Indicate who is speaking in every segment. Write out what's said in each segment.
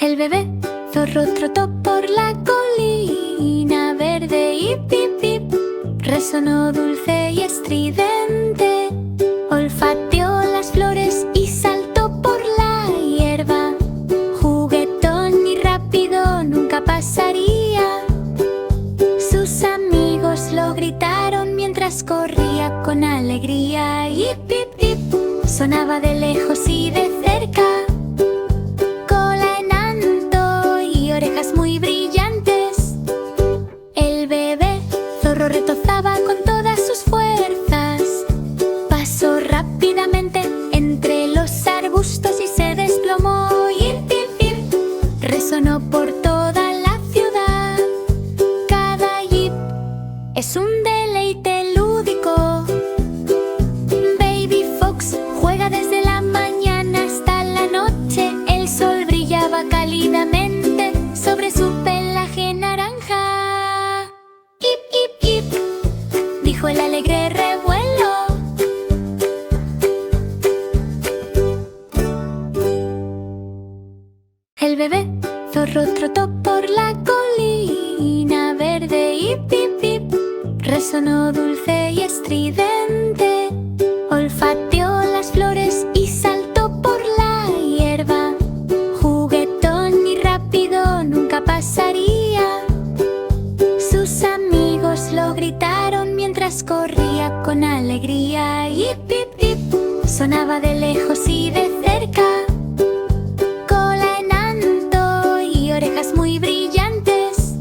Speaker 1: El bebé zorro trotó por la colina verde y pip pip. Resonó dulce y estridente, olfateó las flores y saltó por la hierba. Juguetón y rápido nunca pasaría. Sus amigos lo gritaron mientras corría con alegría. Y pip pip, sonaba de lejos y de cerca. Orejas muy brillantes. El bebé zorro retozaba con todas sus fuerzas. Pasó rápidamente entre los arbustos y se desplomó. Y pip pip, resonó por toda la ciudad. Cada jeep es un deleite lúdico. Baby Fox juega desde la mañana hasta la noche. El sol brillaba cálidamente sobre su pelaje naranja. ¡Ip, ip, ip!, dijo el alegre revuelo. El bebé zorro trotó por la colina verde y pip pip. Resonó dulce y estridente, olfateó las flores y saltó por la hierba. Juguetón y rápido nunca pasaría. Sus amigos lo gritaron mientras corría con alegría. Y pip pip, sonaba de lejos y de cerca. Cola en alto y orejas muy brillantes.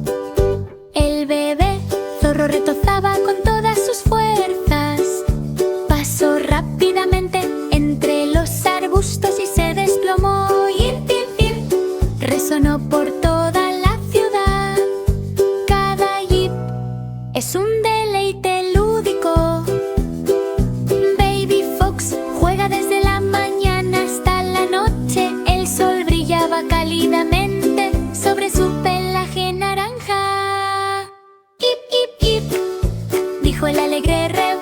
Speaker 1: El bebé zorro retozaba con todas sus fuerzas. Pasó rápidamente entre los arbustos y se desplomó. Y pip pip, resonó por toda la ciudad. Cada jeep es un deleite lúdico. Baby Fox juega desde la mañana hasta la noche. El sol brillaba cálidamente sobre su pelaje naranja. Ip, ip, ip, dijo el alegre revuelo.